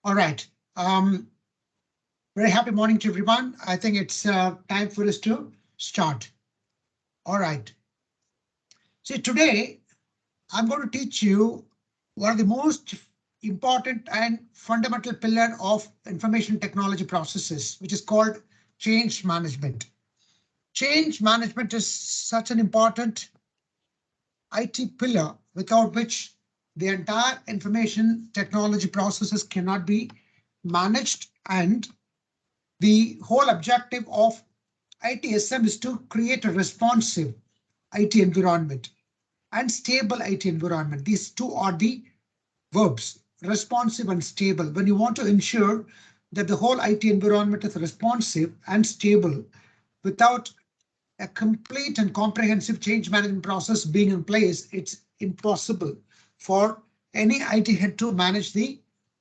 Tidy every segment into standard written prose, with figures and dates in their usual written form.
All right. Very happy morning to everyone. I think it's time for us to start. All right. See, today I'm going to teach you one of the most important and fundamental pillar of information technology processes, which is called change management. Change management is such an important IT pillar without which the entire information technology processes cannot be managed, and the whole objective of ITSM is to create a responsive IT environment and stable IT environment. These two are the verbs, responsive and stable. When you want to ensure that the whole IT environment is responsive and stable without a complete and comprehensive change management process being in place, it's impossible for any IT head to manage the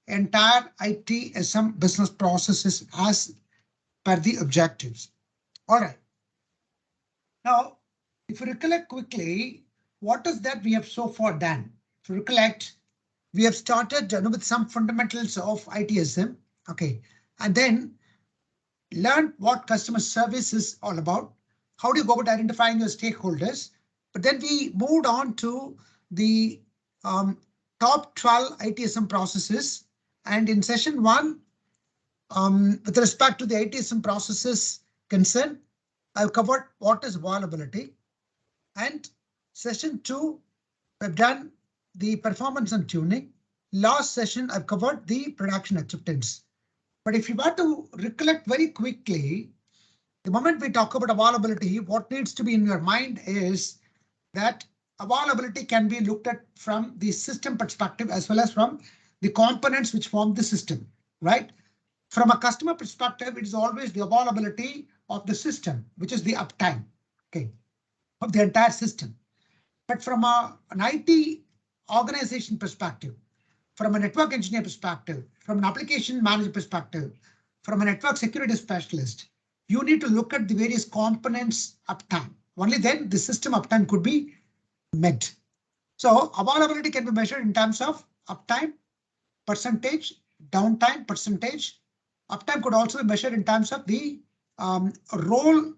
entire ITSM business processes as per the objectives. All right. Now, if you recollect quickly, what is that we have so far done? If you recollect, we have started with some fundamentals of ITSM, okay, and then learned what customer service is all about. How do you go about identifying your stakeholders? But then we moved on to the top 12 ITSM processes. And in session 1, with respect to the ITSM processes concerned, I've covered what is vulnerability. And session 2, we've done the performance and tuning. Last session, I've covered the production acceptance. But if you were to recollect very quickly, the moment we talk about availability, what needs to be in your mind is that availability can be looked at from the system perspective as well as from the components which form the system, right? From a customer perspective, it is always the availability of the system, which is the uptime, okay, of the entire system. But from an IT organization perspective, from a network engineer perspective, from an application manager perspective, from a network security specialist, you need to look at the various components uptime. Only then the system uptime could be met. So availability can be measured in terms of uptime, percentage, downtime, percentage. Uptime could also be measured in terms of the rolled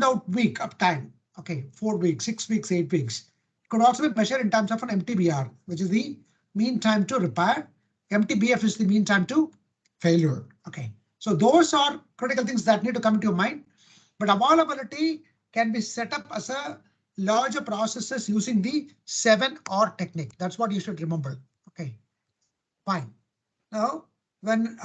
out week uptime. Okay, 4 weeks, 6 weeks, 8 weeks. It could also be measured in terms of an MTBR, which is the mean time to repair. MTBF is the mean time to failure. Okay, so those are critical things that need to come into your mind. But availability can be set up as a larger processes using the 7R technique. That's what you should remember. Okay, fine. Now, when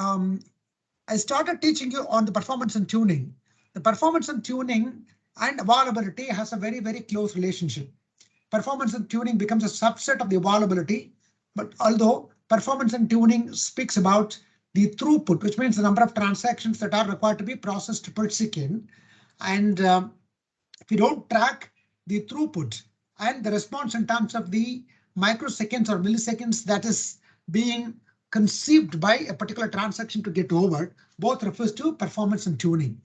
I started teaching you on the performance and tuning, the performance and tuning and availability has a very, very close relationship. Performance and tuning becomes a subset of the availability, but although performance and tuning speaks about the throughput, which means the number of transactions that are required to be processed per second. And if you don't track the throughput and the response in terms of the microseconds or milliseconds that is being conceived by a particular transaction to get over, both refers to performance and tuning.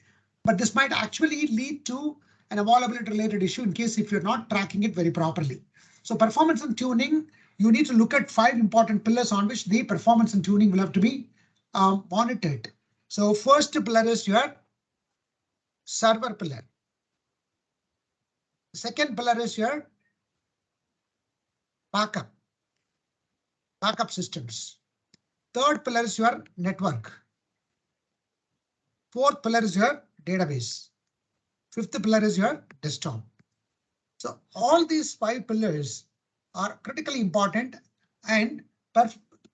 But this might actually lead to an availability related issue in case if you're not tracking it very properly. So performance and tuning, you need to look at 5 important pillars on which the performance and tuning will have to be monitored. So first pillar is your server pillar. Second pillar is your backup systems. Third pillar is your network. Fourth pillar is your database. Fifth pillar is your desktop. So all these 5 pillars are critically important, and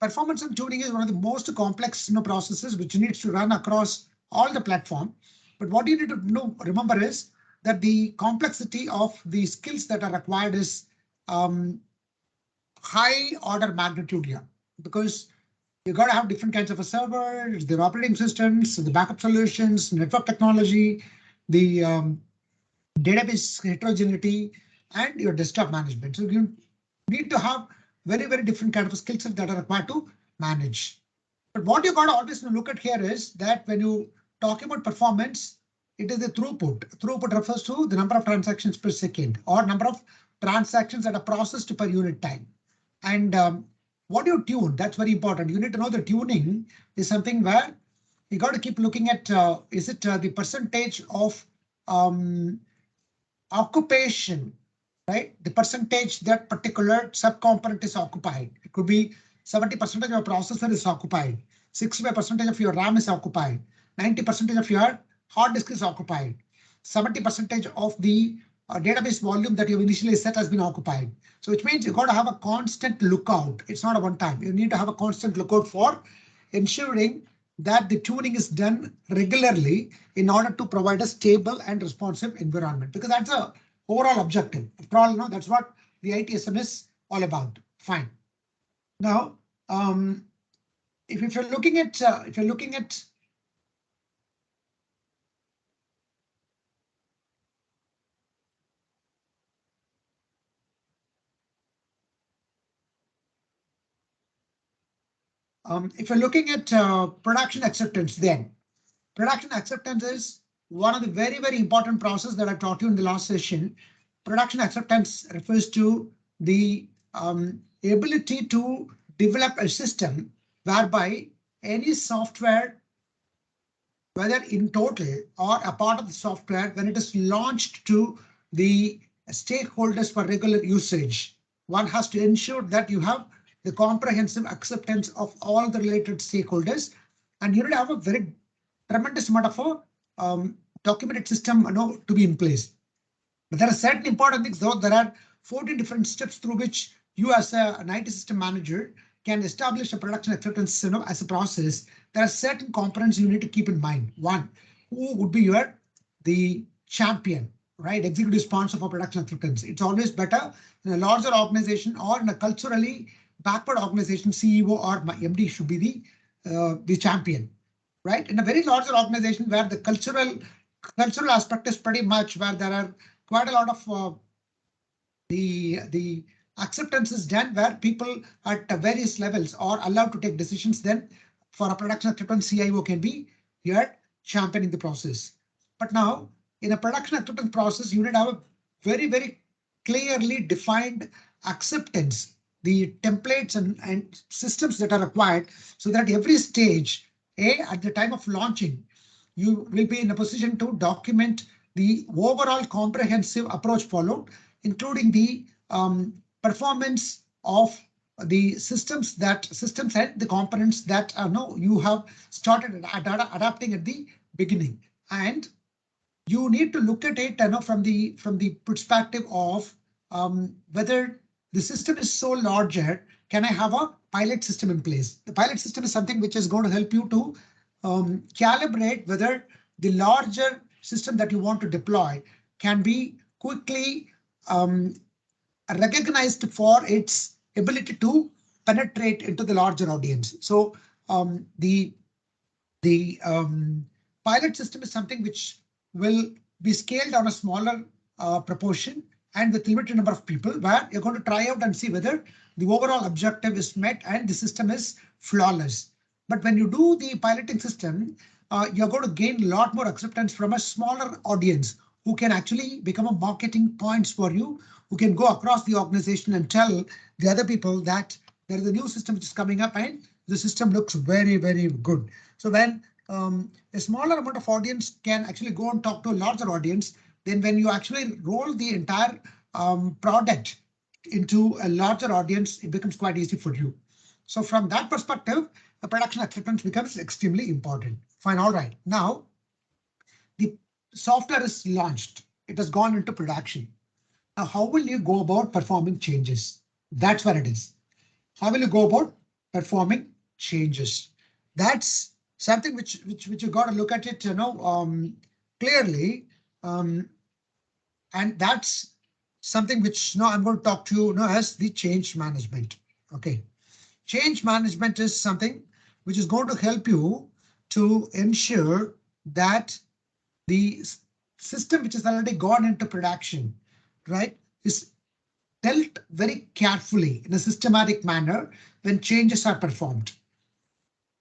performance and tuning is one of the most complex processes which needs to run across all the platform. But what you need to remember is that the complexity of the skills that are required is high order magnitude here, because you got to have different kinds of servers, the operating systems, the backup solutions, network technology, the database heterogeneity, and your desktop management. So you need to have very, very different kind of skill sets that are required to manage. But what you got to always look at here is that when you talk about performance, it is the throughput. Throughput refers to the number of transactions per second or number of transactions that are processed per unit time. And what do you tune? That's very important. You need to know the tuning is something where you got to keep looking at, is it the percentage of occupation, right? The percentage that particular subcomponent is occupied. It could be 70% of your processor is occupied, 65% of your RAM is occupied, 90% of your hard disk is occupied, 70% of the database volume that you initially set has been occupied. So which means you got to have a constant lookout. It's not a one time. You need to have a constant lookout for ensuring that the tuning is done regularly in order to provide a stable and responsive environment, because that's a overall objective. After all, that's what the ITSM is all about. Fine. Now, if you're looking at production acceptance, then production acceptance is one of the very, very important process that I taught you in the last session. Production acceptance refers to the ability to develop a system whereby any software, whether in total or a part of the software, when it is launched to the stakeholders for regular usage, one has to ensure that you have the comprehensive acceptance of all the related stakeholders, and you need to have a very tremendous amount of a documented system to be in place. But there are certain important things, though. There are 14 different steps through which you as an IT system manager can establish a production acceptance as a process. There are certain components you need to keep in mind. One, who would be the champion, right? Executive sponsor for production acceptance. It's always better in a larger organization or in a culturally backward organization. CEO or MD should be the champion, right? In a very larger organization where the cultural aspect is pretty much where there are quite a lot of the acceptance is done, where people at various levels are allowed to take decisions. Then for a production acceptance, CIO can be here championing the process. But now in a production acceptance process, you need to have a very, very clearly defined acceptance, the templates and systems that are required, so that every stage, at the time of launching, you will be in a position to document the overall comprehensive approach followed, including the performance of the systems and the components that you have started adapting at the beginning. And you need to look at it from the perspective of whether the system is so larger, can I have a pilot system in place? The pilot system is something which is going to help you to calibrate whether the larger system that you want to deploy can be quickly recognized for its ability to penetrate into the larger audience. So the pilot system is something which will be scaled on a smaller proportion and with limited number of people, where you're going to try out and see whether the overall objective is met and the system is flawless. But when you do the piloting system, you're going to gain a lot more acceptance from a smaller audience who can actually become a marketing points for you, who can go across the organization and tell the other people that there is a new system which is coming up and the system looks very, very good. So when a smaller amount of audience can actually go and talk to a larger audience, then when you actually roll the entire product into a larger audience, it becomes quite easy for you. So from that perspective, the production acceptance becomes extremely important. Fine, all right. Now, the software is launched. It has gone into production. Now, how will you go about performing changes? That's what it is. How will you go about performing changes? That's something which you got to look at it, clearly. And that's something which now I'm going to talk to you as the change management. Okay. Change management is something which is going to help you to ensure that the system which has already gone into production, right, is dealt very carefully in a systematic manner when changes are performed.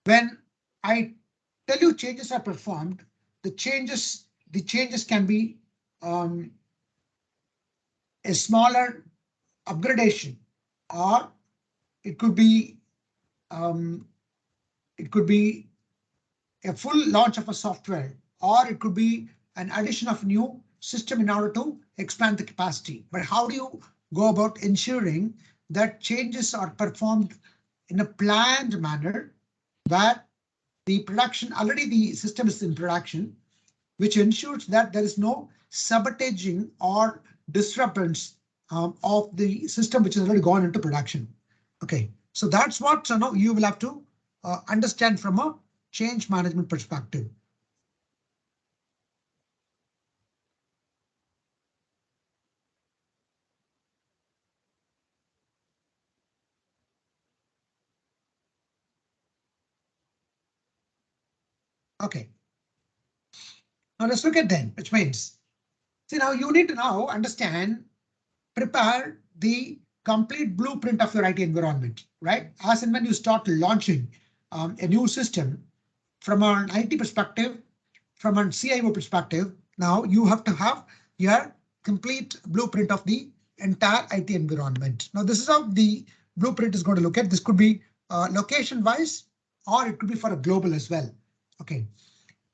When I tell you changes are performed, the changes can be a smaller upgradation, or it could be it could be a full launch of a software, or it could be an addition of new system in order to expand the capacity. But how do you go about ensuring that changes are performed in a planned manner where the production, already the system is in production, which ensures that there is no sabotaging or disruptions of the system which has already gone into production. Okay, so that's what you will have to understand from a change management perspective. Okay, now let's look at then, which means, see, now you need to now understand, prepare the complete blueprint of your IT environment, right? As and when you start launching a new system from an IT perspective, from a CIO perspective, now you have to have your complete blueprint of the entire IT environment. Now, this is how the blueprint is going to look at. This could be location wise, or it could be for a global as well. Okay.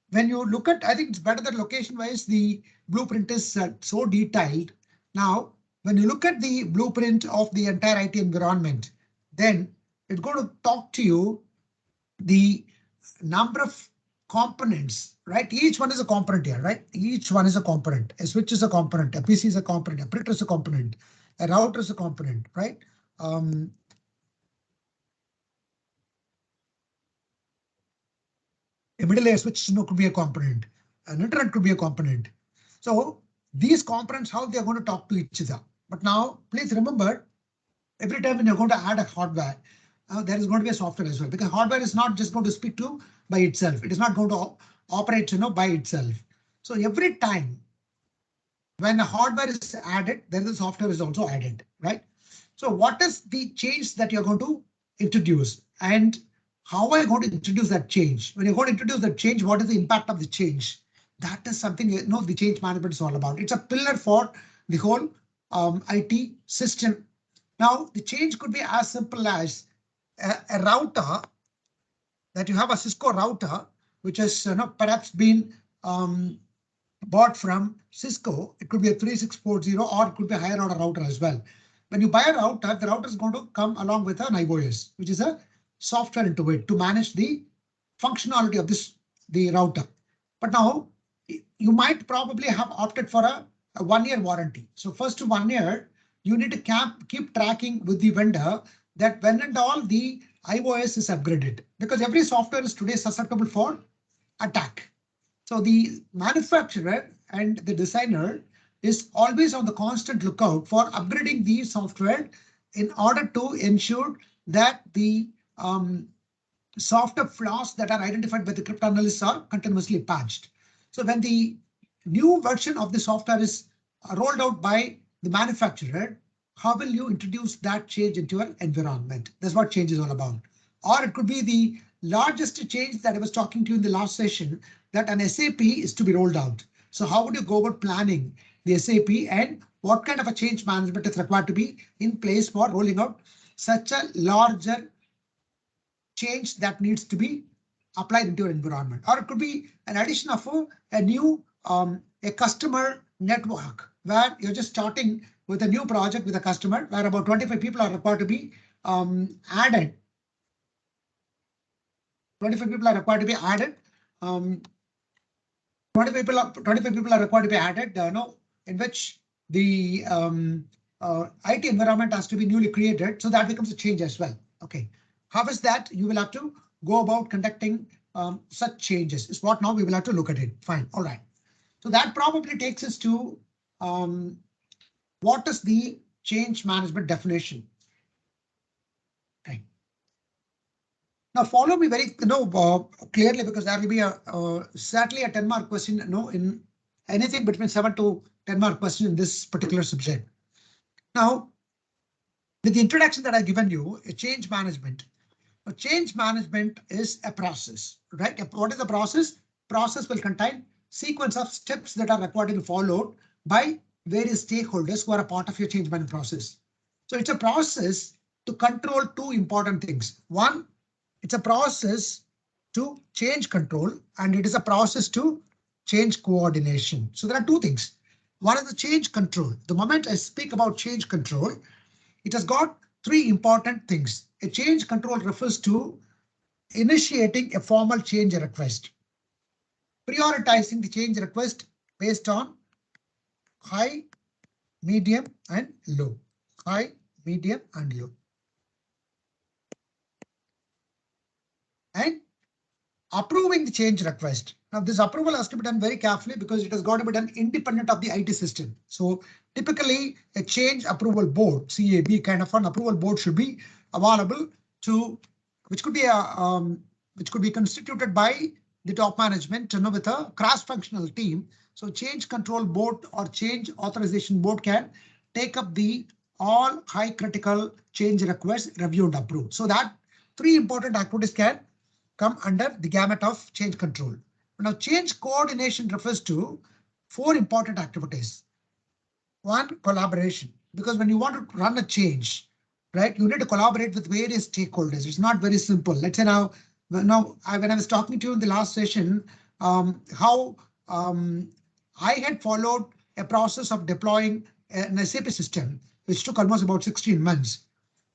When you look at, I think it's better that location wise, the blueprint is so detailed. Now, when you look at the blueprint of the entire IT environment, then it's going to talk to you the number of components, right? Each one is a component here, right? Each one is a component. A switch is a component, a PC is a component, a printer is a component, a router is a component, right? A middle layer switch could be a component. An internet could be a component. So these components, how they are going to talk to each other. But now, please remember, every time when you're going to add a hardware, there is going to be a software as well, because hardware is not just going to speak to by itself. It is not going to operate, by itself. So every time when a hardware is added, then the software is also added, right? So what is the change that you're going to introduce, and how are you going to introduce that change? When you're going to introduce that change, what is the impact of the change? That is something the change management is all about. It's a pillar for the whole IT system. Now, the change could be as simple as a router, that you have a Cisco router, which has perhaps been bought from Cisco. It could be a 3640, or it could be a higher order router as well. When you buy a router, the router is going to come along with an iOS, which is a software into it to manage the functionality of the router. But now you might probably have opted for a 1-year warranty. So first 1 year, you need to keep tracking with the vendor that when and all the iOS is upgraded, because every software is today susceptible for attack. So the manufacturer and the designer is always on the constant lookout for upgrading the software in order to ensure that the software flaws that are identified by the cryptanalysts are continuously patched. So when the new version of the software is rolled out by the manufacturer, how will you introduce that change into your environment? That's what change is all about. Or it could be the largest change that I was talking to you in the last session, that an SAP is to be rolled out. So how would you go about planning the SAP, and what kind of a change management is required to be in place for rolling out such a larger change that needs to be applied into your environment? Or it could be an addition of a new a customer network, where you're just starting with a new project with a customer, where about 25 people are required to be added. 25 people are required to be added. 25 people are required to be added, in which the IT environment has to be newly created. So that becomes a change as well. Okay. How is that? You will have to go about conducting such changes, is what now we will have to look at it. Fine. All right. So that probably takes us to what is the change management definition? Okay. Now follow me very clearly, because there will be certainly a 10-mark question in anything between 7 to 10-mark question in this particular subject. Now, with the introduction that I've given you, a change management. A change management is a process, right? What is the process? Process will contain sequence of steps that are required to be followed by various stakeholders who are a part of your change management process. So it's a process to control two important things. One, It's a process to change control, and it is a process to change coordination. So there are two things. One is the change control. The moment I speak about change control, it has got three important things. A change control refers to initiating a formal change request, prioritizing the change request based on high, medium, and low. High, medium, and low. And approving the change request. Now, this approval has to be done very carefully because it has got to be done independent of the IT system. So typically a change approval board, CAB kind of an approval board should be available to, which could be constituted by the top management, with a cross-functional team. So change control board or change authorization board can take up the all high critical change requests, review and approve. So that three important activities can come under the gamut of change control. Now, change coordination refers to four important activities. One, collaboration, because when you want to run a change, right, you need to collaborate with various stakeholders. It's not very simple. Let's say when I was talking to you in the last session, how I had followed a process of deploying an SAP system, which took almost about 16 months.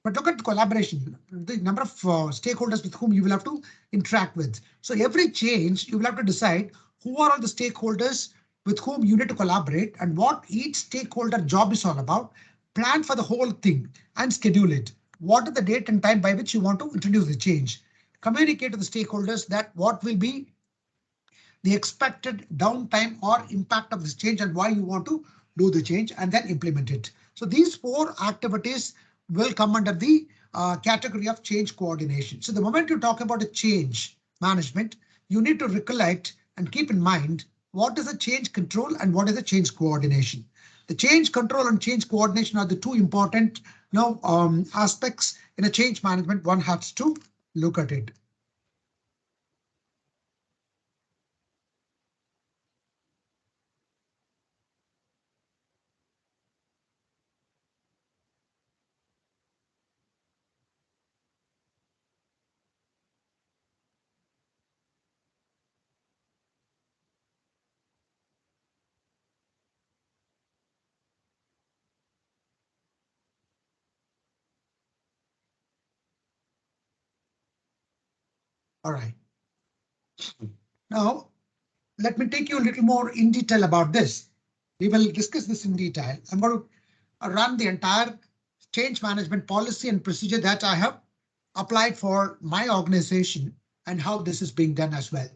But look at the collaboration, the number of stakeholders with whom you will have to interact with. So every change, you will have to decide who are all the stakeholders with whom you need to collaborate and what each stakeholder job is all about. Plan for the whole thing and schedule it. What are the date and time by which you want to introduce the change? Communicate to the stakeholders that what will be the expected downtime or impact of this change and why you want to do the change, and then implement it. So these four activities will come under the category of change coordination. So the moment you talk about a change management, you need to recollect and keep in mind what is the change control and what is the change coordination. The change control and change coordination are the two important aspects in a change management. One has to look at it. All right. Now, let me take you a little more in detail about this. We will discuss this in detail. I'm going to run the entire change management policy and procedure that I have applied for my organization and how this is being done as well.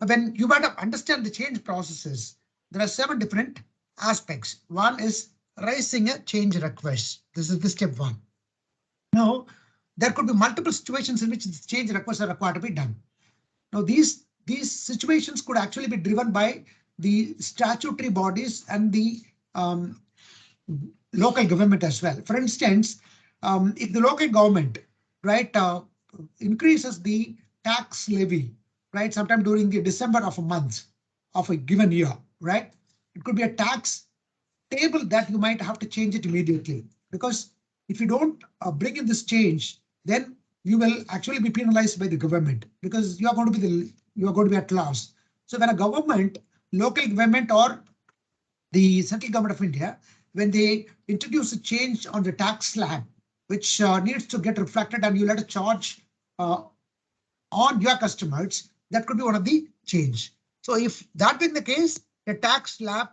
When you want to understand the change processes, there are 7 different aspects. One is raising a change request. This is the step 1. Now, there could be multiple situations in which the change requests are required to be done. Now, these situations could actually be driven by the statutory bodies and the local government as well. For instance, if the local government, right, increases the tax levy, right, sometime during the December of a month of a given year, right, it could be a tax table that you might have to change it immediately, because if you don't bring in this change, then you will actually be penalized by the government, because you are going to be at loss. So when a government, local government or the central government of India, when they introduce a change on the tax slab, which needs to get reflected and you'll have to charge on your customers, that could be one of the change. So if that being the case, the tax slab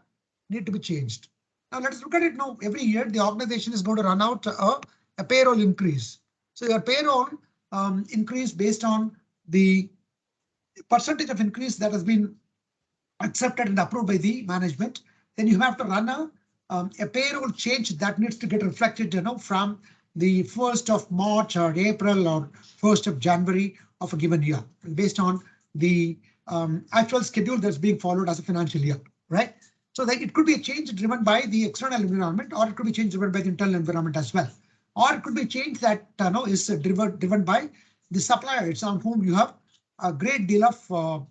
need to be changed. Now let's look at it now. Every year, the organization is going to run out a payroll increase. So your payroll increase based on the percentage of increase that has been accepted and approved by the management. Then you have to run a payroll change that needs to get reflected, from the 1st of March or April or 1st of January of a given year, based on the actual schedule that's being followed as a financial year, right? So that it could be a change driven by the external environment, or it could be change driven by the internal environment as well, or it could be change that is driven by the suppliers on whom you have a great deal of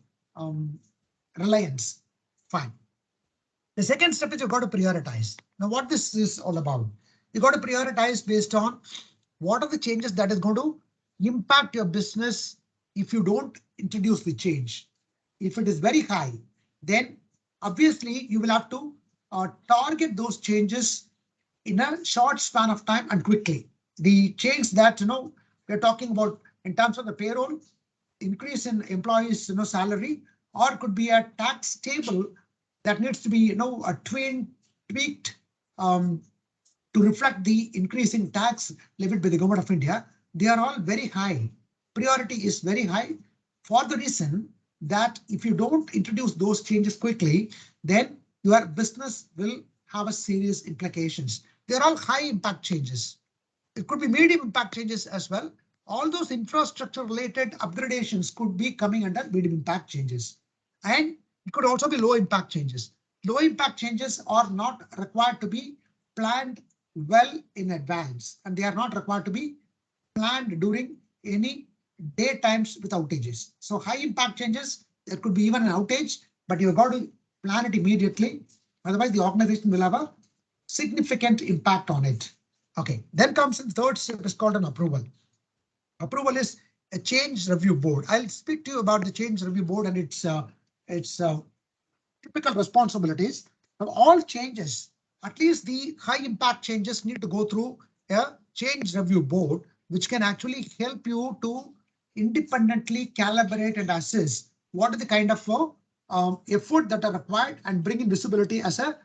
reliance. Fine. The second step is you've got to prioritize. Now, what this is all about, you got to prioritize based on what are the changes that is going to impact your business if you don't introduce the change. If it is very high, then obviously you will have to target those changes in a short span of time and quickly. The change that we're talking about in terms of the payroll, increase in employees salary, or could be a tax table that needs to be tweaked to reflect the increasing tax levied by the government of India. They are all very high. Priority is very high for the reason that if you don't introduce those changes quickly, then your business will have a serious implications. They're all high impact changes. It could be medium impact changes as well. All those infrastructure related upgradations could be coming under medium impact changes. And it could also be low impact changes. Low impact changes are not required to be planned well in advance, and they are not required to be planned during any day times with outages. So high impact changes, there could be even an outage, but you've got to plan it immediately. Otherwise, the organization will have a significant impact on it. Okay, then comes the third step is called an approval. Approval is a change review board. I'll speak to you about the change review board and its typical responsibilities. Now, all changes, at least the high impact changes, need to go through a change review board, which can actually help you to independently calibrate and assess what are the kind of effort that are required and bring in visibility as a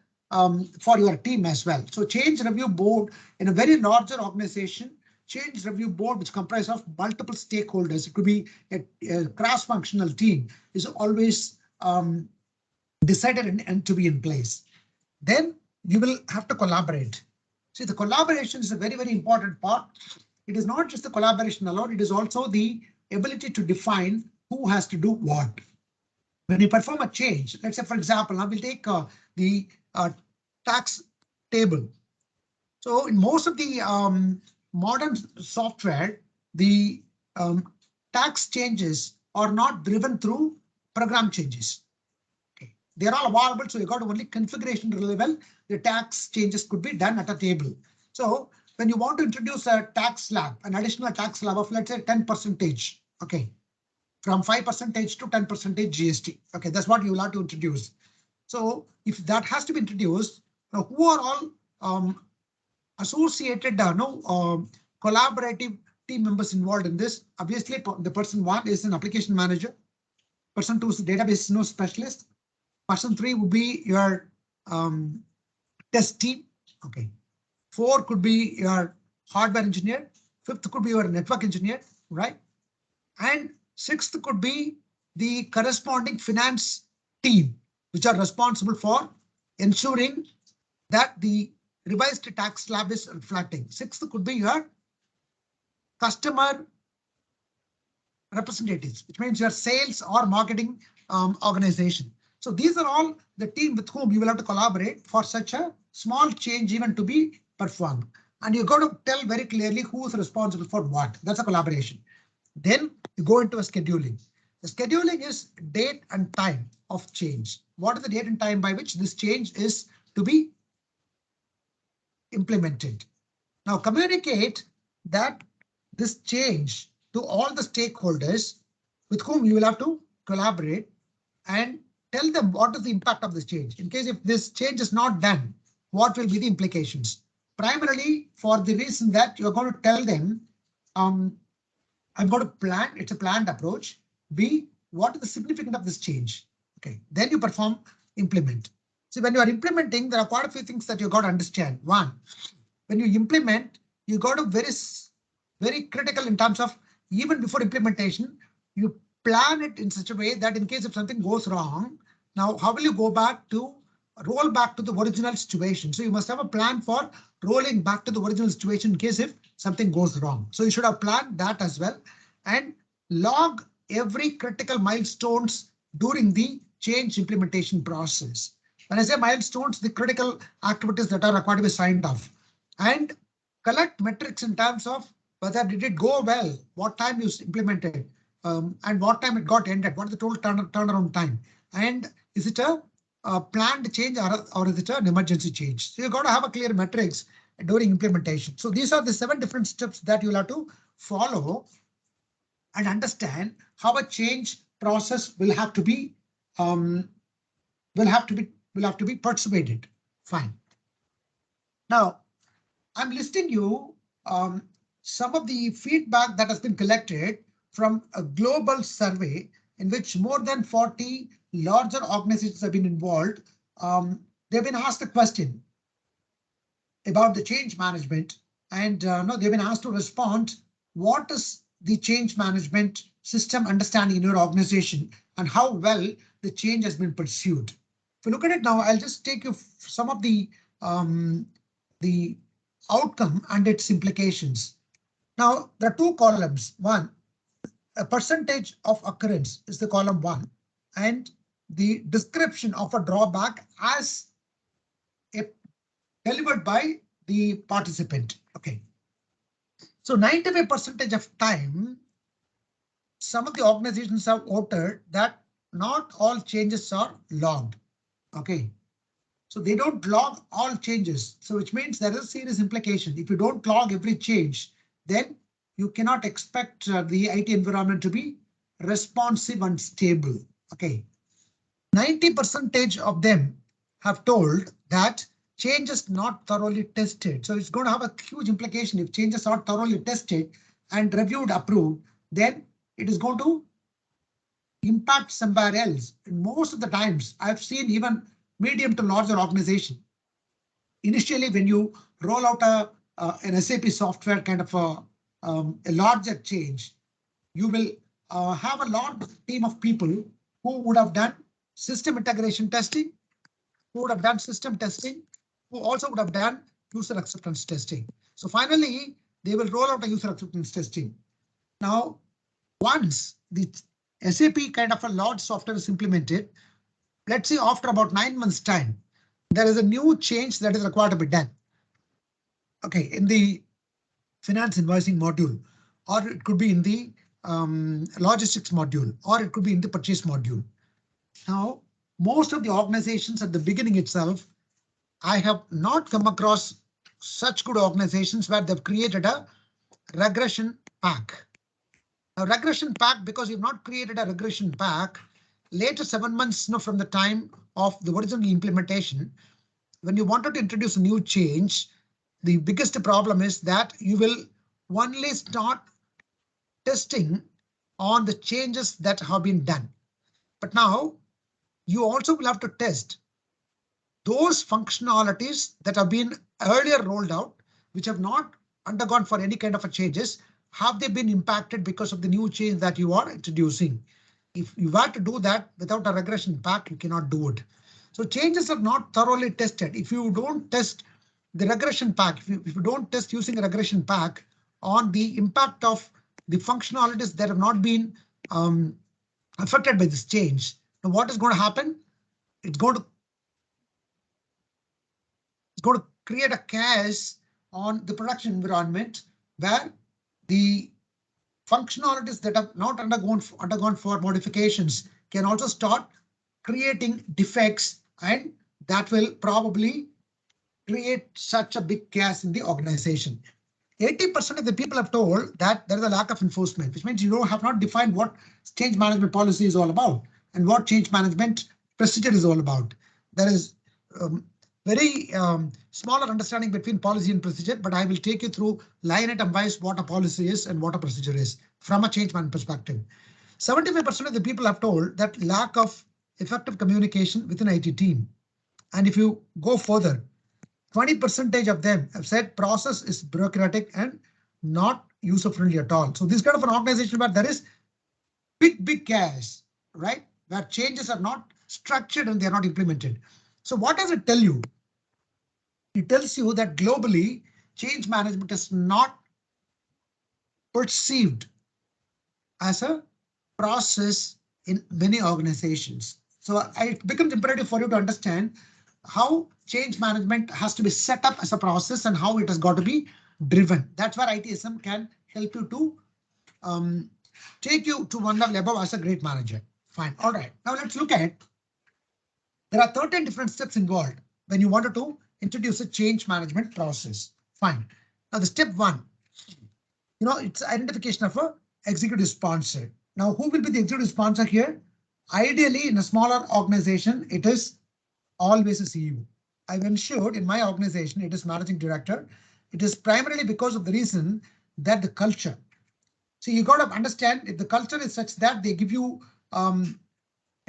for your team as well. So change review board in a very larger organization, change review board which comprises of multiple stakeholders, it could be a cross-functional team, is always decided and to be in place. Then you will have to collaborate. See, the collaboration is a very, very important part. It is not just the collaboration alone, it is also the ability to define who has to do what. When you perform a change, let's say, for example, now we'll take the tax table. So in most of the modern software, the tax changes are not driven through program changes. Okay. They are all available, so you got only configuration level. The tax changes could be done at a table. So when you want to introduce a tax slab, an additional tax slab of let's say 10%, okay, from 5% to 10% GST. Okay, that's what you will have to introduce. So if that has to be introduced, now who are all associated collaborative team members involved in this? Obviously, the person one is an application manager. Person two is the database specialist. Person three would be your test team. Okay. 4 could be your hardware engineer. 5th could be your network engineer, right? And 6th could be the corresponding finance team, which are responsible for ensuring that the revised tax slab is reflecting. 6th could be your customer representatives, which means your sales or marketing organization. So these are all the team with whom you will have to collaborate for such a small change even to be performed. And you got to tell very clearly who is responsible for what. That's a collaboration. Then you go into a scheduling. The scheduling is date and time of change. What is the date and time by which this change is to be implemented? Now communicate that this change to all the stakeholders with whom you will have to collaborate and tell them what is the impact of this change. In case if this change is not done, what will be the implications? Primarily for the reason that you're going to tell them, I'm going to plan, it's a planned approach. B, what is the significance of this change? Okay, then you perform implement. So when you are implementing, there are quite a few things that you got to understand. One, when you implement, you got to very critical in terms of even before implementation, you plan it in such a way that in case if something goes wrong, now how will you go back to roll back to the original situation? So you must have a plan for rolling back to the original situation in case if something goes wrong. So you should have planned that as well and log every critical milestones during the change implementation process. When I say milestones, the critical activities that are required to be signed off, and collect metrics in terms of whether did it go well, what time you implemented, and what time it got ended, what is the total turnaround time, and is it a planned change or is it an emergency change? So you got to have a clear metrics during implementation. So these are the 7 different steps that you'll have to follow and understand how a change process will have to be will have to be persuaded. Fine. Now I'm listing you some of the feedback that has been collected from a global survey in which more than 40 larger organizations have been involved. They've been asked a question about the change management, and no, they've been asked to respond. What is the change management system understanding in your organization, and how well the change has been pursued? If you look at it now, I'll just take you some of the outcome and its implications. Now, there are two columns. One, a percentage of occurrence is the column 1, and the description of a drawback as delivered by the participant. Okay. So 95% of time, some of the organizations have voted that not all changes are logged. Okay. So they don't log all changes. So which means there is a serious implication. If you don't log every change, then you cannot expect the IT environment to be responsive and stable. Okay. 90% of them have told that change is not thoroughly tested. So it's going to have a huge implication. If changes are thoroughly tested and reviewed, approved, then it is going to impact somewhere else. And most of the times I've seen even medium to larger organization. Initially, when you roll out an SAP software kind of a larger change, you will have a large team of people who would have done system integration testing, who would have done system testing, who also would have done user acceptance testing. So finally, they will roll out a user acceptance testing. Now, once the SAP kind of a large software is implemented, let's say after about 9 months time, there is a new change that is required to be done. Okay, in the finance invoicing module, or it could be in the logistics module, or it could be in the purchase module. Now, most of the organizations at the beginning itself, I have not come across such good organizations where they've created a regression pack. A regression pack, because you've not created a regression pack, later 7 months from the time of the original implementation, when you wanted to introduce a new change, the biggest problem is that you will only start testing on the changes that have been done. But now you also will have to test those functionalities that have been earlier rolled out, which have not undergone for any kind of a changes. Have they been impacted because of the new change that you are introducing? If you were to do that without a regression pack, you cannot do it. So changes are not thoroughly tested. If you don't test the regression pack, if you don't test using a regression pack on the impact of the functionalities that have not been affected by this change, now what is going to happen? It's going to create a chaos on the production environment where the functionalities that have not undergone for modifications can also start creating defects, and that will probably create such a big chaos in the organization. 80% of the people have told that there is a lack of enforcement, which means you have not defined what change management policy is all about and what change management procedure is all about. There is very smaller understanding between policy and procedure, but I will take you through line item wise what a policy is and what a procedure is from a change management perspective. 75% of the people have told that lack of effective communication within IT team. And if you go further, 20% of them have said process is bureaucratic and not user friendly at all. So this kind of an organization where there is big chaos, right? Where changes are not structured and they are not implemented. So what does it tell you? It tells you that globally change management is not perceived as a process in many organizations. So it becomes imperative for you to understand how change management has to be set up as a process and how it has got to be driven. That's where ITSM can help you to take you to one level above as a great manager. Fine. All right. Now let's look at. There are 13 different steps involved when you wanted to introduce a change management process. Fine. Now the step 1, it's identification of a executive sponsor. Now, who will be the executive sponsor here? Ideally, in a smaller organization, it is always a CEO. I've ensured in my organization, it is managing director. It is primarily because of the reason that the culture. So you got to understand if the culture is such that they give you a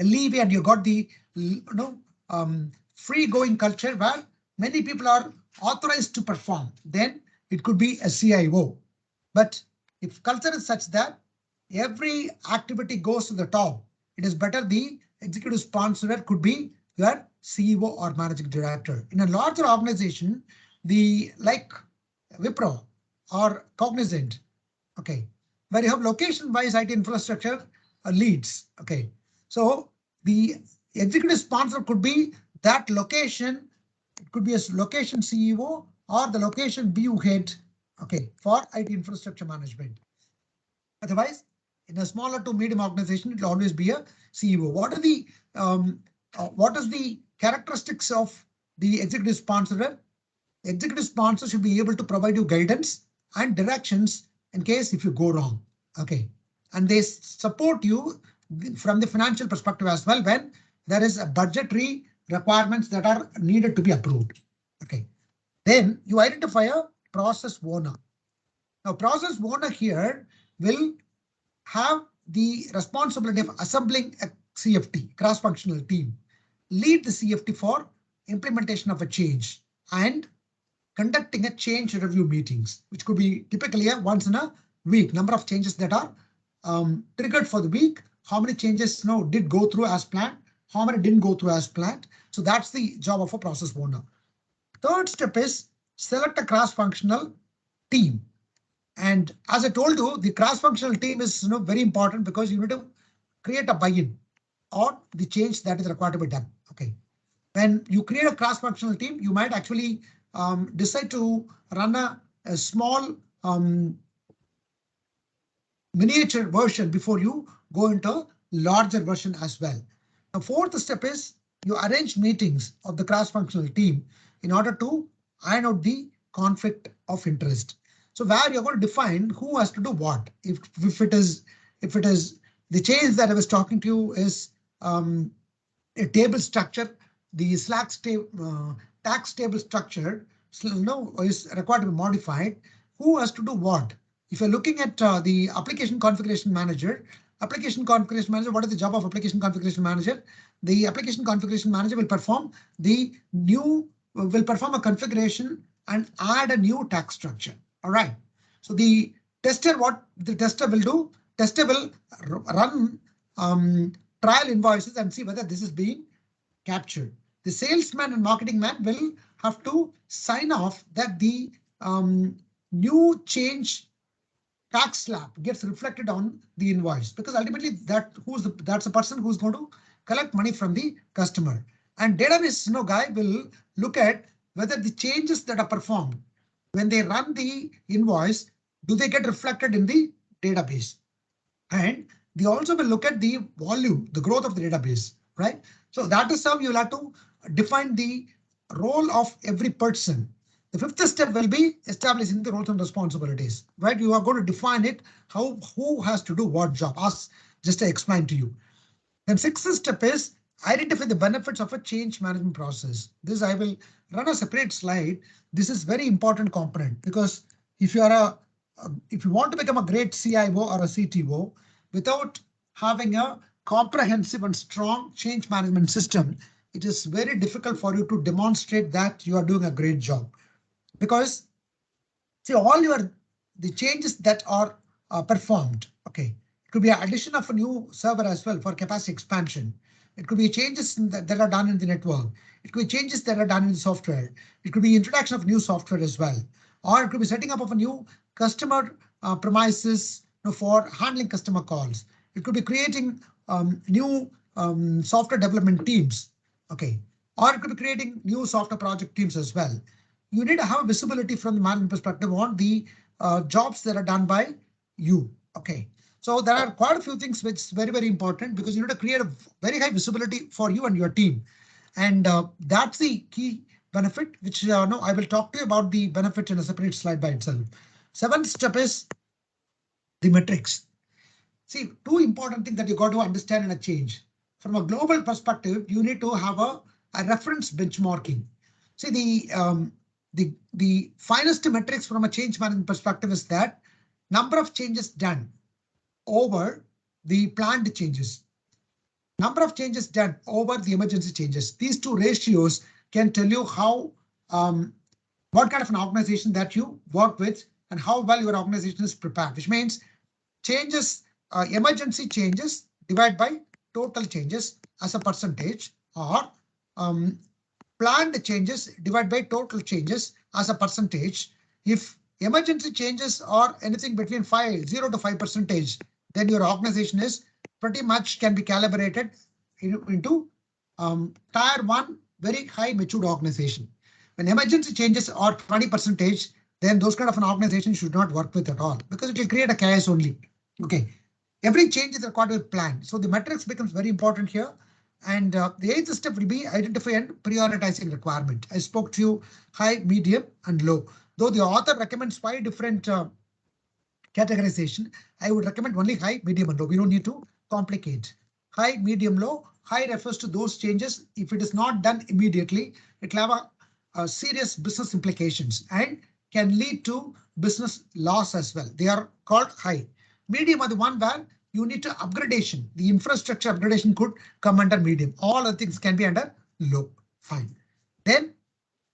leeway and you got the free going culture where many people are authorized to perform, then it could be a CIO. But if culture is such that every activity goes to the top, it is better the executive sponsor could be your CEO or managing director. In a larger organization, the like Wipro or Cognizant, okay, where you have location-wise IT infrastructure leads, okay. So the executive sponsor could be that location. It could be a location CEO or the location BU head, okay, for IT infrastructure management. Otherwise, in a smaller to medium organization, it will always be a CEO. What is the characteristics of the executive sponsor? The executive sponsor should be able to provide you guidance and directions in case if you go wrong. Okay, and they support you from the financial perspective as well when there is a budgetary requirements that are needed to be approved. Okay, then you identify a process owner. Now, process owner here will have the responsibility of assembling a CFT, cross-functional team, lead the CFT for implementation of a change, and conducting a change review meetings, which could be typically a once in a week, number of changes that are triggered for the week, how many changes did go through as planned, how many didn't go through as planned. So that's the job of a process owner. Third step is select a cross-functional team. And as I told you, the cross-functional team is very important because you need to create a buy-in or the change that is required to be done. Okay, when you create a cross-functional team, you might actually decide to run a small miniature version before you go into larger version as well. The fourth step is you arrange meetings of the cross-functional team in order to iron out the conflict of interest. So where you're going to define who has to do what. If it is the change that I was talking to you is a table structure, the tax table structure is required to be modified. Who has to do what? If you're looking at the application configuration manager, what is the job of application configuration manager? The application configuration manager will perform a configuration and add a new tax structure. All right. So the tester, what the tester will do? Tester will run trial invoices and see whether this is being captured. The salesman and marketing man will have to sign off that the new change tax slab gets reflected on the invoice, because ultimately that's the person who's going to collect money from the customer. And database guy will look at whether the changes that are performed when they run the invoice, do they get reflected in the database? And they also will look at the volume, the growth of the database, right? So that is how you'll have to define the role of every person. The fifth step will be establishing the roles and responsibilities, right? You are going to define it, who has to do what job, as just to explain to you. Then sixth step is identify the benefits of a change management process. This I will run a separate slide. This is very important component because if you want to become a great CIO or a CTO without having a comprehensive and strong change management system, it is very difficult for you to demonstrate that you are doing a great job. Because see, the changes that are performed, okay, it could be an addition of a new server as well for capacity expansion. It could be changes that are done in the network. It could be changes that are done in the software. It could be introduction of new software as well. Or it could be setting up of a new customer premises for handling customer calls. It could be creating new software development teams, okay, or it could be creating new software project teams as well. You need to have visibility from the management perspective on the jobs that are done by you. Okay, so there are quite a few things which is very, very important because you need to create a very high visibility for you and your team. And that's the key benefit, which I will talk to you about the benefit in a separate slide by itself. Seventh step is the metrics. See, two important things that you got to understand in a change. From a global perspective, you need to have a reference benchmarking. See, the finest metrics from a change management perspective is that number of changes done over the planned changes. Number of changes done over the emergency changes. These two ratios can tell you how what kind of an organization that you work with and how well your organization is prepared, which means changes, emergency changes divided by total changes as a percentage, or planned changes divided by total changes as a percentage. If emergency changes are anything between 0 to 5%, then your organization is pretty much can be calibrated into tier 1 very high matured organization. When emergency changes are 20%, then those kind of an organization should not work with at all, because it will create a chaos only. Okay, every change is required with plan. So the metrics becomes very important here. And the eighth step will be identify and prioritizing requirement. I spoke to you high, medium, and low. Though the author recommends 5 different categorization, I would recommend only high, medium, and low. We don't need to complicate. High, medium, low. High refers to those changes. If it is not done immediately, it will have a serious business implications and can lead to business loss as well. They are called high. Medium are the one where you need to upgradation. The infrastructure upgradation could come under medium. All other things can be under low. Fine. Then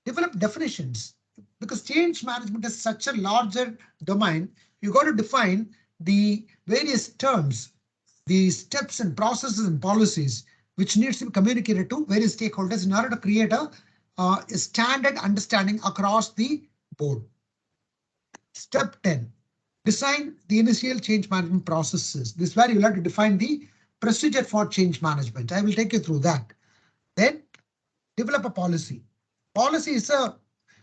develop definitions, because change management is such a larger domain. You got to define the various terms, the steps and processes and policies which needs to be communicated to various stakeholders in order to create a standard understanding across the board. Step 10. Design the initial change management processes. This is where you will have to define the procedure for change management. I will take you through that. Then develop a policy. Policy is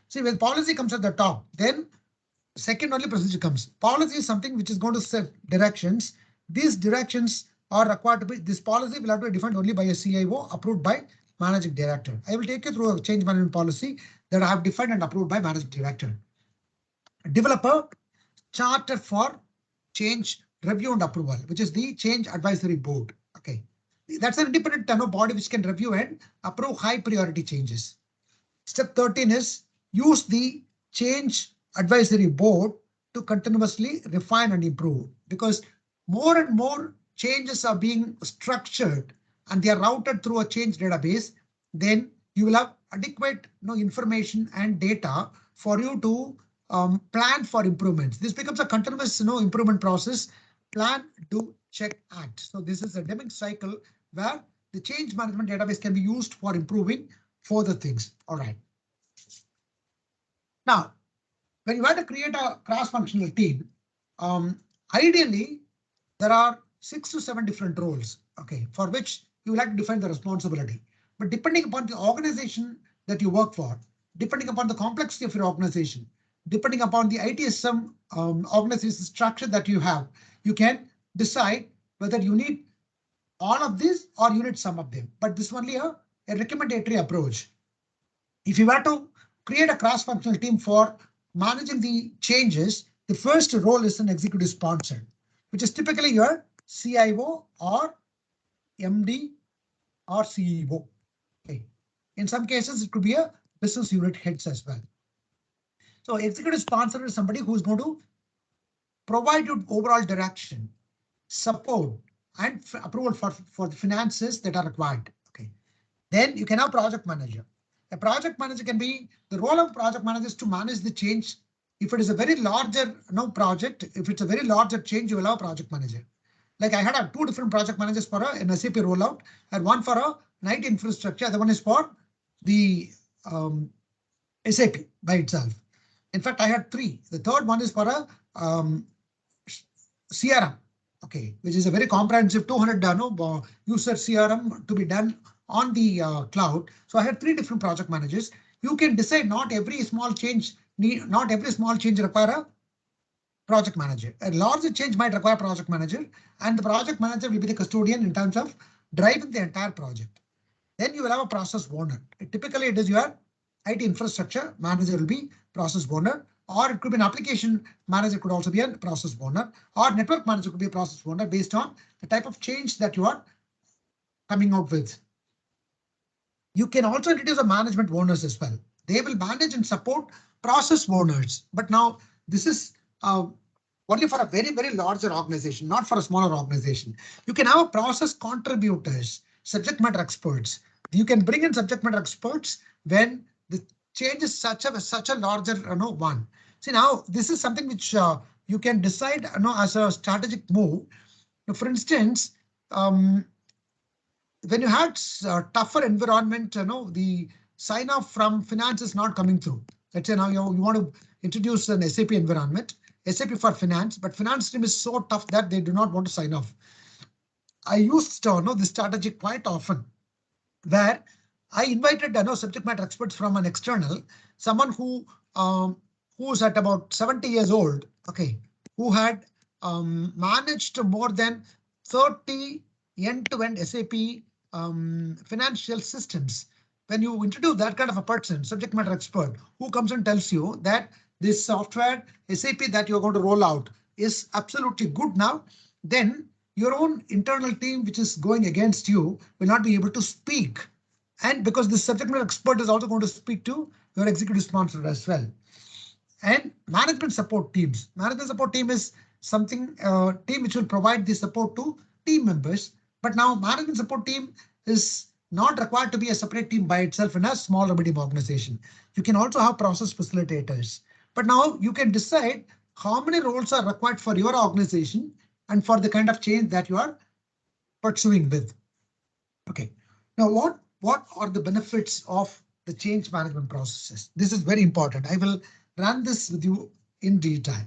see, when policy comes at the top, then second only procedure comes. Policy is something which is going to set directions. These directions are required to be, this policy will have to be defined only by a CIO approved by managing director. I will take you through a change management policy that I have defined and approved by managing director. Develop a charter for change review and approval, which is the change advisory board. Okay, that's an independent body which can review and approve high priority changes. Step 13 is use the change advisory board to continuously refine and improve, because more and more changes are being structured and they are routed through a change database. Then you will have adequate information and data for you to plan for improvements. This becomes a continuous improvement process. Plan, do, check, act. So this is a dynamic cycle where the change management database can be used for improving further things. All right. Now, when you want to create a cross-functional team, ideally there are 6 to 7 different roles. Okay, for which you will have to define the responsibility. But depending upon the organization that you work for, depending upon the complexity of your organization, depending upon the ITSM organization structure that you have, you can decide whether you need all of this or you need some of them. But this is only a recommendatory approach. If you were to create a cross-functional team for managing the changes, the first role is an executive sponsor, which is typically your CIO or MD or CEO. Okay. In some cases, it could be a business unit heads as well. So executive sponsor is somebody who's going to provide you overall direction, support, and approval for the finances that are required. Okay. Then you can have project manager. A project manager can be, the role of project manager is to manage the change. If it is a very larger project, if it's a very larger change, you will have a project manager. Like I had 2 different project managers for an SAP rollout, and one for a IT infrastructure. The one is for the SAP by itself. In fact, I had 3. The third one is for a CRM, okay, which is a very comprehensive 200 user CRM to be done on the cloud. So I had 3 different project managers. You can decide not every small change require a project manager. A larger change might require a project manager, and the project manager will be the custodian in terms of driving the entire project. Then you will have a process owner. Typically, it is your IT infrastructure manager will be process owner, or it could be an application manager, could also be a process owner, or network manager could be a process owner based on the type of change that you are coming out with. You can also introduce a management owners as well. They will manage and support process owners. But now this is only for a very, very larger organization, not for a smaller organization. You can have process contributors, subject matter experts. You can bring in subject matter experts when the change is such a larger one. See, now this is something which you can decide as a strategic move. For instance, when you had tougher environment, the sign off from finance is not coming through. Let's say now you want to introduce an SAP environment, SAP for finance, but finance team is so tough that they do not want to sign off. I used to know this strategy quite often, where I invited subject matter experts from an external, someone who's at about 70 years old, okay, who had managed more than 30 end-to-end SAP financial systems. When you introduce that kind of a person, subject matter expert, who comes and tells you that this software SAP that you're going to roll out is absolutely good now, then your own internal team, which is going against you, will not be able to speak. And because this subject matter expert is also going to speak to your executive sponsor as well. And management support teams. Management support team is something team which will provide the support to team members. But now management support team is not required to be a separate team by itself in a small or medium organization. You can also have process facilitators. But now you can decide how many roles are required for your organization and for the kind of change that you are pursuing with. Okay. Now, what are the benefits of the change management processes? This is very important. I will run this with you in detail.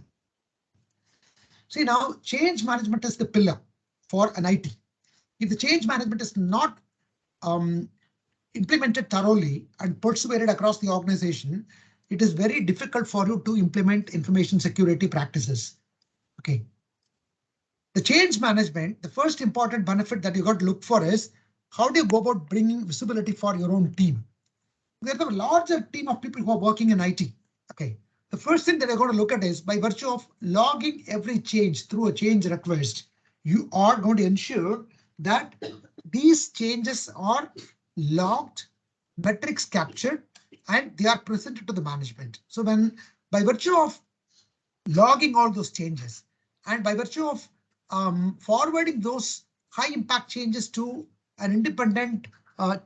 See, now change management is the pillar for an IT. If the change management is not implemented thoroughly and persuaded across the organization, it is very difficult for you to implement information security practices. Okay. The change management, the first important benefit that you got to look for is how do you go about bringing visibility for your own team? There's a larger team of people who are working in IT. Okay. The first thing that you're going to look at is by virtue of logging every change through a change request, you are going to ensure that these changes are logged, metrics captured, and they are presented to the management. So when by virtue of logging all those changes and by virtue of forwarding those high impact changes to an independent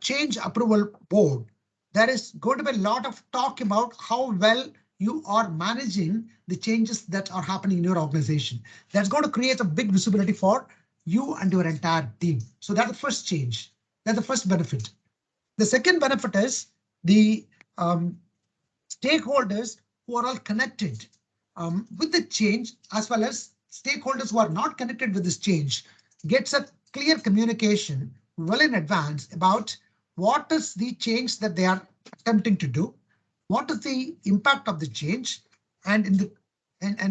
change approval board, there is going to be a lot of talk about how well you are managing the changes that are happening in your organization. That's going to create a big visibility for you and your entire team. So that's the first change. That's the first benefit. The second benefit is the stakeholders who are all connected with the change, as well as stakeholders who are not connected with this change, gets a clear communication well in advance about what is the change that they are attempting to do, what is the impact of the change, and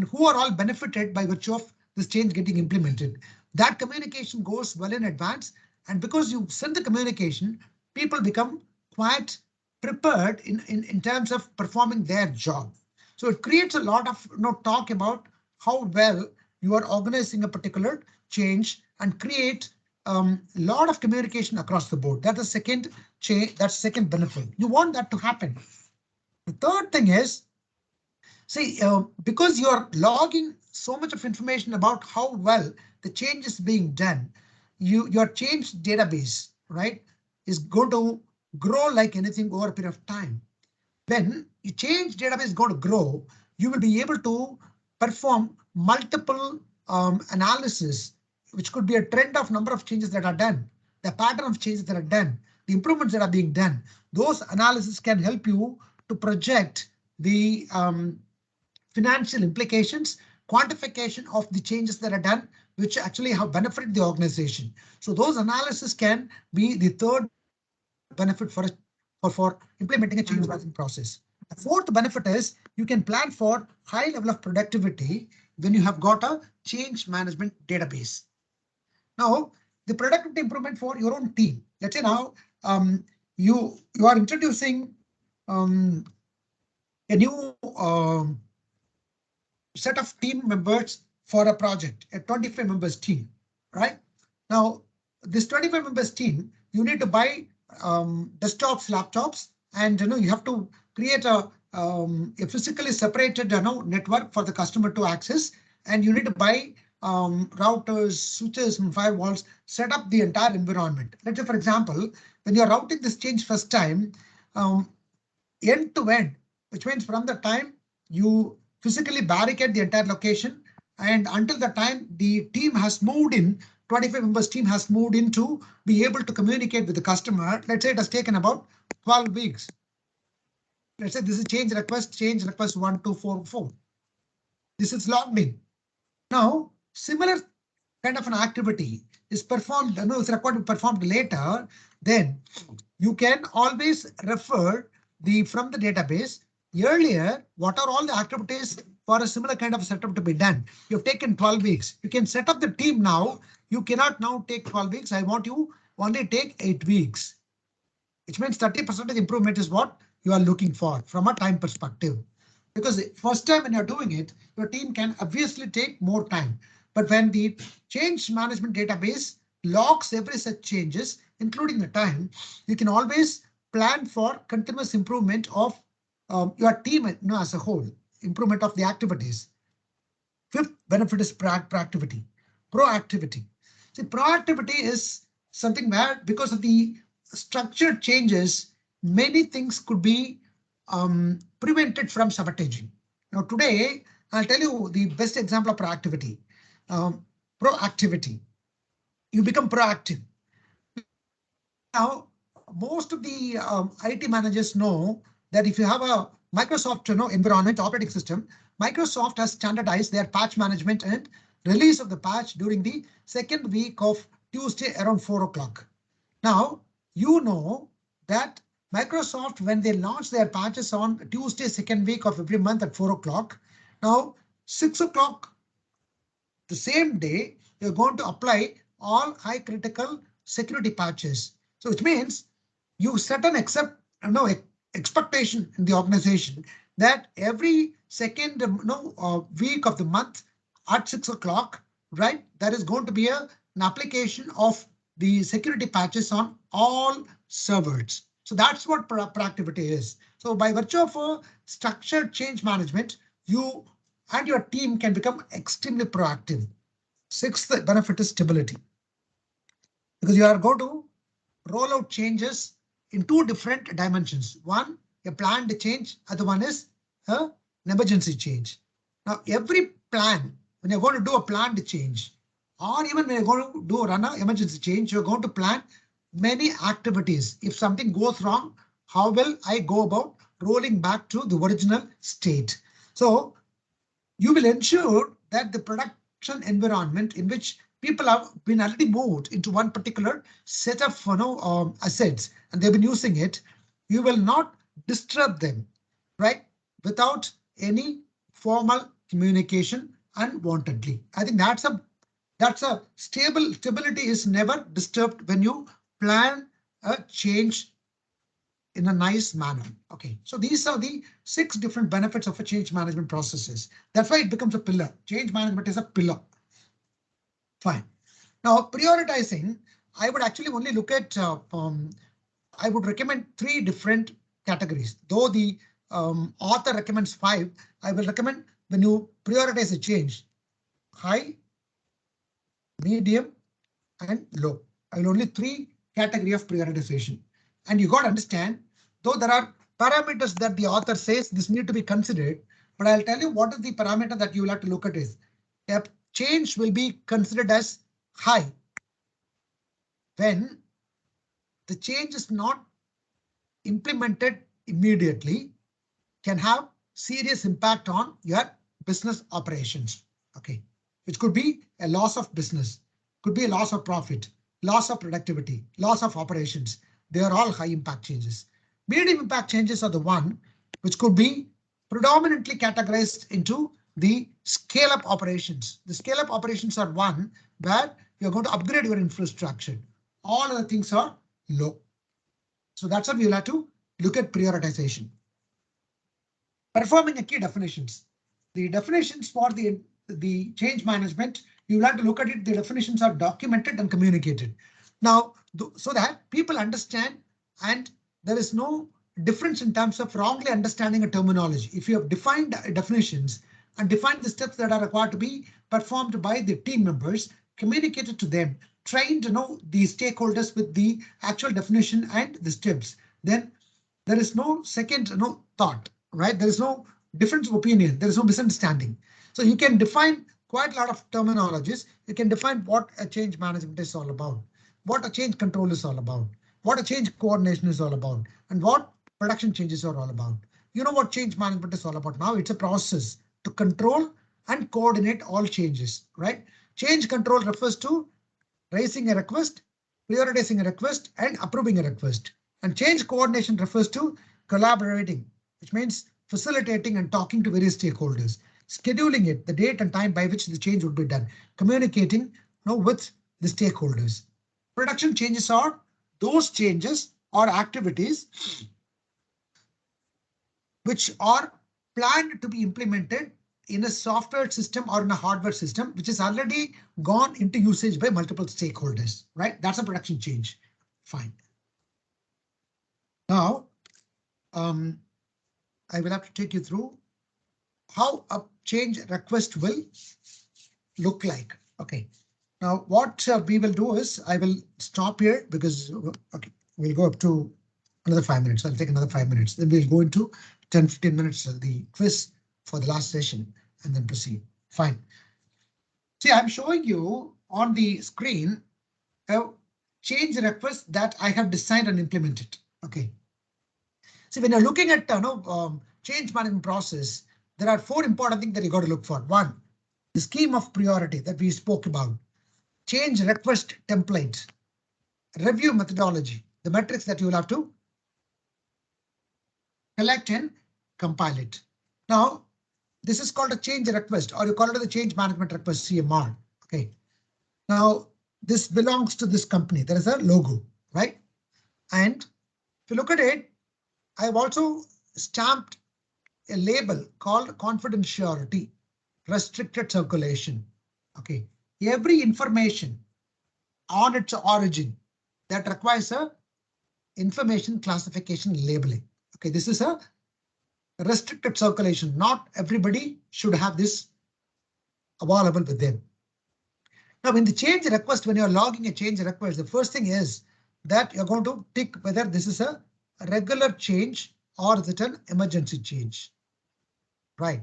who are all benefited by virtue of this change getting implemented. That communication goes well in advance, and because you send the communication, people become quite prepared in terms of performing their job. So it creates a lot of talk about how well you are organizing a particular change and create a lot of communication across the board. That's the second change. That's second benefit. You want that to happen. The third thing is, see, because you're logging so much of information about how well the change is being done, your change database, right, is going to grow like anything over a period of time. When your change database is going to grow, you will be able to perform multiple analysis, which could be a trend of number of changes that are done, the pattern of changes that are done, the improvements that are being done. Those analysis can help you to project the financial implications, quantification of the changes that are done, which actually have benefited the organization. So those analysis can be the third benefit for implementing a change management process. The fourth benefit is you can plan for high level of productivity when you have got a change management database. Now, the productivity improvement for your own team. Let's say now you are introducing a new set of team members for a project, a 25 members team, right? Now, this 25 members team, you need to buy desktops, laptops, and you have to create a physically separated network for the customer to access, and you need to buy routers, switches, and firewalls, set up the entire environment. Let's say, for example, when you're routing this change first time, end to end, which means from the time you physically barricade the entire location and until the time the team has moved in, 25 members team has moved in to be able to communicate with the customer. Let's say it has taken about 12 weeks. Let's say this is change request 1, 2, 4, 4. This is logged in. Now, similar kind of an activity is performed, is required to be performed later, then you can always refer from the database. Earlier, what are all the activities for a similar kind of setup to be done? You've taken 12 weeks. You can set up the team now. You cannot now take 12 weeks. I want you only take 8 weeks, which means 30% improvement is what you are looking for from a time perspective. Because first time when you're doing it, your team can obviously take more time. But when the change management database logs every such changes, including the time, you can always plan for continuous improvement of your team as a whole, improvement of the activities. Fifth benefit is proactivity. See, proactivity is something where because of the structured changes, many things could be prevented from sabotaging. Now today, I'll tell you the best example of proactivity. Proactivity. You become proactive. Now, most of the IT managers know that if you have a Microsoft environment operating system, Microsoft has standardized their patch management and release of the patch during the second week of Tuesday around 4 o'clock. Now, you know that Microsoft, when they launch their patches on Tuesday, second week of every month at 4 o'clock, now 6 o'clock, the same day, you're going to apply all high critical security patches. So which means you set an expectation in the organization that every second week of the month at 6 o'clock, right, there is going to be an application of the security patches on all servers. So that's what proactivity is. So by virtue of a structured change management, you and your team can become extremely proactive. Sixth benefit is stability, because you are going to roll out changes in two different dimensions. One, a planned change, other one is an emergency change. Now, every plan, when you're going to do a planned change, or even when you're going to run an emergency change, you're going to plan many activities. If something goes wrong, how will I go about rolling back to the original state? So you will ensure that the production environment in which people have been already moved into one particular set of assets and they've been using it, you will not disturb them, right, without any formal communication unwantedly. I think that's a stability is never disturbed when you plan a change in a nice manner. Okay, so these are the 6 different benefits of a change management processes. That's why it becomes a pillar. Change management is a pillar. Fine. Now prioritizing, I would actually only look at, I would recommend 3 different categories. Though the author recommends 5, I will recommend when you prioritize a change, high, medium, and low. I will only 3 category of prioritization. And you got to understand, though there are parameters that the author says this need to be considered, but I'll tell you what is the parameter that you will have to look at is a change will be considered as high when the change is not implemented immediately, can have serious impact on your business operations. Okay, which could be a loss of business, could be a loss of profit, loss of productivity, loss of operations. They are all high impact changes. Medium impact changes are the one which could be predominantly categorized into the scale up operations. The scale up operations are one where you're going to upgrade your infrastructure. All other things are low. So that's how you'll have to look at prioritization. Performing a key definitions. the definitions for the change management, you will have to look at it. The definitions are documented and communicated. Now, so that people understand and there is no difference in terms of wrongly understanding a terminology. If you have defined definitions and defined the steps that are required to be performed by the team members, communicated to them, trained to know the stakeholders with the actual definition and the steps, then there is no second no thought, right? There is no difference of opinion. There is no misunderstanding. So you can define quite a lot of terminologies. You can define what a change management is all about, what a change control is all about, what a change coordination is all about, and what production changes are all about. You know what change management is all about now. It's a process to control and coordinate all changes, right? Change control refers to raising a request, prioritizing a request, and approving a request. And change coordination refers to collaborating, which means facilitating and talking to various stakeholders, scheduling it, the date and time by which the change would be done, communicating with the stakeholders. Production changes are those changes or activities which are planned to be implemented in a software system or in a hardware system, which is already gone into usage by multiple stakeholders, right? That's a production change. Fine. Now, I will have to take you through how a change request will look like. Okay. Now, what we will do is I will stop here because okay, we'll go up to another 5 minutes. I'll take another 5 minutes. Then we'll go into 10-15 minutes the quiz for the last session and then proceed. Fine. See, I'm showing you on the screen a change request that I have designed and implemented. Okay. See, when you're looking at change management process, there are 4 important things that you got to look for. 1, the scheme of priority that we spoke about, change request template, review methodology, the metrics that you will have to collect and compile it. Now, this is called a change request, or you call it the change management request, CMR. Okay. Now, this belongs to this company. There is a logo, right? And if you look at it, I've also stamped a label called confidentiality, restricted circulation. Okay. Every information on its origin that requires a information classification labeling. Okay, this is a restricted circulation. Not everybody should have this available with them. Now, in the change request, when you're logging a change request, the first thing is that you're going to tick whether this is a regular change or is it an emergency change. Right.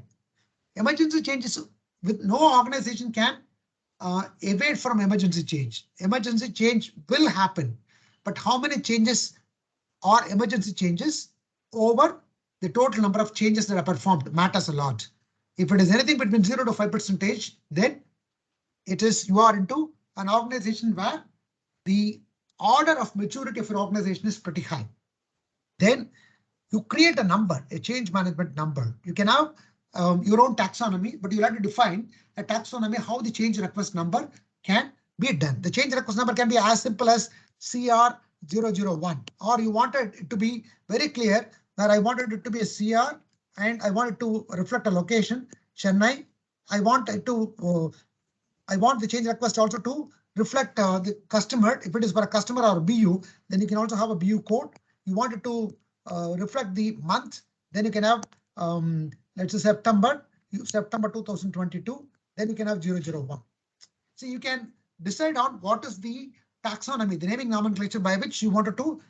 Emergency changes with no organization can evade from emergency change. Emergency change will happen, but how many changes are emergency changes over the total number of changes that are performed matters a lot. If it is anything between 0 to 5%, then it is you are into an organization where the order of maturity of your organization is pretty high. Then you create a number, a change management number. You can have your own taxonomy, but you'll have to define a taxonomy how the change request number can be done. The change request number can be as simple as CR001, or you wanted it to be very clear that I wanted it to be a CR and I wanted to reflect a location, Chennai. I want the change request also to reflect the customer. If it is for a customer or a BU, then you can also have a BU code. You want it to reflect the month, then you can have let's say September 2022, then you can have 001. So you can decide on what is the taxonomy, the naming nomenclature by which you wanted to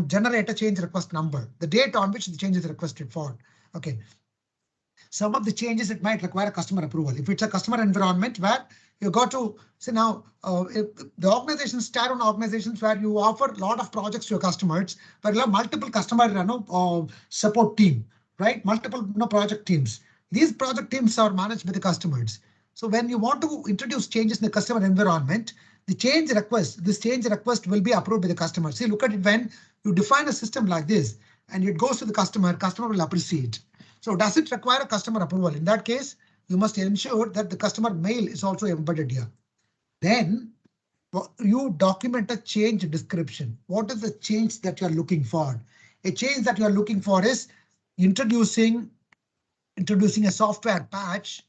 generate a change request number, the date on which the change is requested for. Okay. Some of the changes it might require a customer approval. If it's a customer environment where you got to say now, the organizations, tier-1 organizations where you offer a lot of projects to your customers, but you have multiple customer support team, right? Multiple project teams. These project teams are managed by the customers. So when you want to introduce changes in the customer environment, the change request, this change request will be approved by the customer. See, look at it when you define a system like this and it goes to the customer will appreciate. So does it require a customer approval? In that case, you must ensure that the customer mail is also embedded here. Then you document a change description. What is the change that you're looking for? A change that you're looking for is introducing introducing a software patch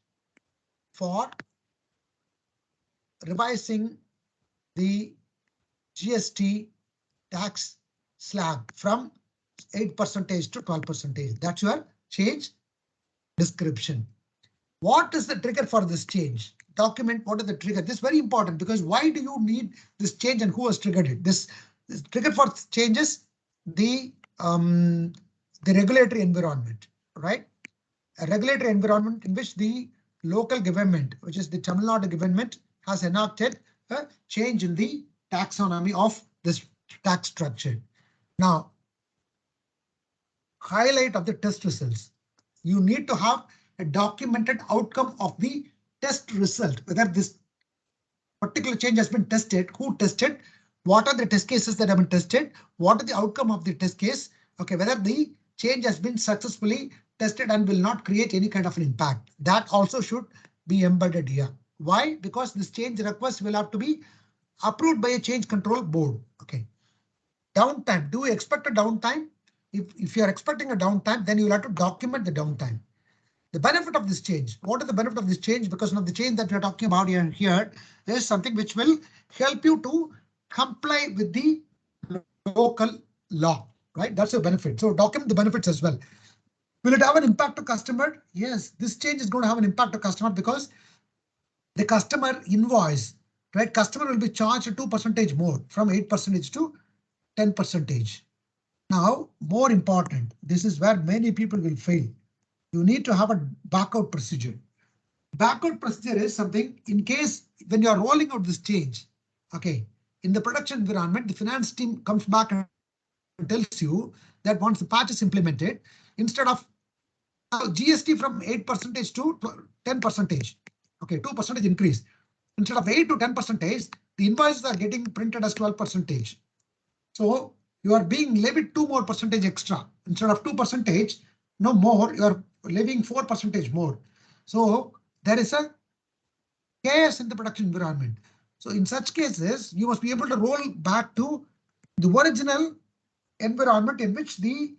for revising the GST tax slab from 8% to 12%. That's your change description. What is the trigger for this change? Document what is the trigger. This is very important because why do you need this change and who has triggered it? This trigger for changes the regulatory environment, right? A regulatory environment in which the local government, which is the Tamil Nadu government, has enacted a change in the taxonomy of this tax structure. Now, highlight of the test results. You need to have a documented outcome of the test result, whether this particular change has been tested, who tested, what are the test cases that have been tested, what is the outcome of the test case, okay, whether the change has been successfully tested and will not create any kind of an impact. That also should be embedded here. Why? Because this change request will have to be approved by a change control board. Okay. Downtime. Do you expect a downtime? If you are expecting a downtime, then you will have to document the downtime. The benefit of this change. What is the benefit of this change? Because of the change that we are talking about here is something which will help you to comply with the local law, right? That's a benefit. So document the benefits as well. Will it have an impact to customer? Yes, this change is going to have an impact to customer because the customer invoice, right? Customer will be charged 2% more from 8% to 10%. Now, more important, this is where many people will fail. You need to have a backout procedure. Backout procedure is something in case when you are rolling out this change, okay, in the production environment, the finance team comes back and tells you that once the patch is implemented, instead of GST from 8% to 10%, okay, 2% increase. Instead of 8 to 10%, the invoices are getting printed as 12%. So you are being levied 2 more percentage extra. Instead of 2%, no more, you are levying 4% more. So there is a chaos in the production environment. So in such cases, you must be able to roll back to the original environment in which the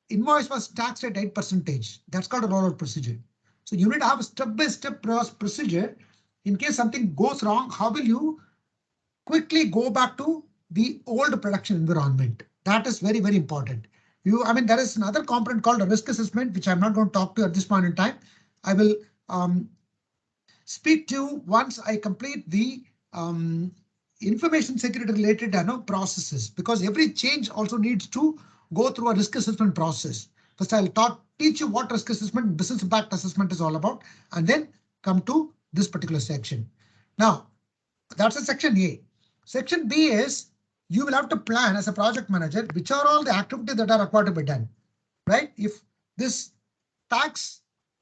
invoice was taxed at 8%. That's called a rollout procedure. So you need to have a step-by-step procedure. In case something goes wrong, how will you quickly go back to the old production environment? That is very, very important. There is another component called a risk assessment, which I'm not going to talk to at this point in time. I will speak to once I complete the information security related processes, because every change also needs to go through a risk assessment process. First, I'll teach you what risk assessment, business impact assessment is all about, and then come to this particular section. Now, that's a section A. Section B is you will have to plan as a project manager which are all the activities that are required to be done, right? If this tax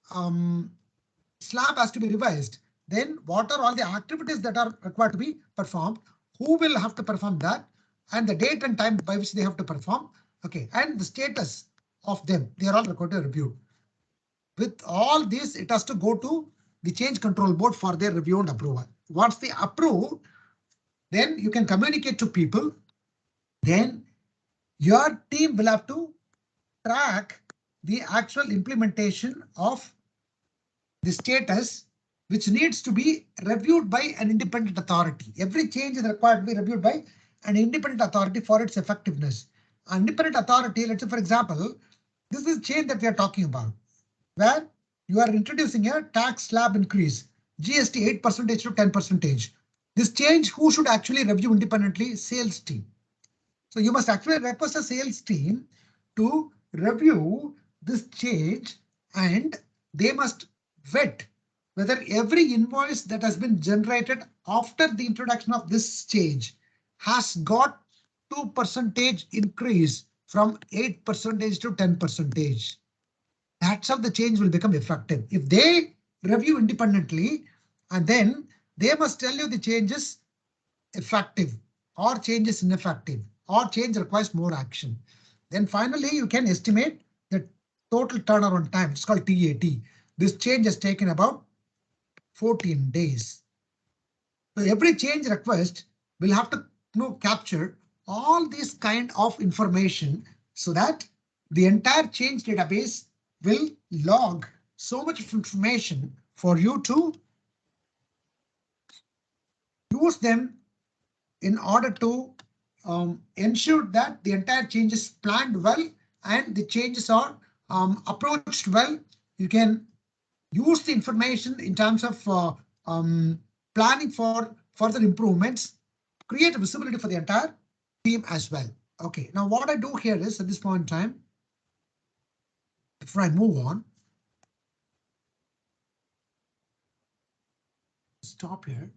slab has to be revised, then what are all the activities that are required to be performed? Who will have to perform that? And the date and time by which they have to perform. Okay, and the status of them, they are all required to review. With all this, it has to go to the change control board for their review and approval. Once they approve, then you can communicate to people. Then your team will have to track the actual implementation of the status, which needs to be reviewed by an independent authority. Every change is required to be reviewed by an independent authority for its effectiveness. An independent authority, let's say, for example, this is change that we are talking about, where you are introducing a tax slab increase, GST 8% to 10%. This change, who should actually review independently? Sales team. So you must actually request a sales team to review this change, and they must vet whether every invoice that has been generated after the introduction of this change has got 2% increase from 8% to 10%. That's how the change will become effective. If they review independently, and then they must tell you the change is effective or change is ineffective or change requires more action. Then finally, you can estimate the total turnaround time. It's called TAT. This change has taken about 14 days. So every change request will have to capture all these kind of information so that the entire change database will log so much of information for you to use them in order to ensure that the entire change is planned well and the changes are approached well. You can use the information in terms of planning for further improvements, create a visibility for the entire team as well. Okay, now what I do here is at this point in time, before I move on, stop here.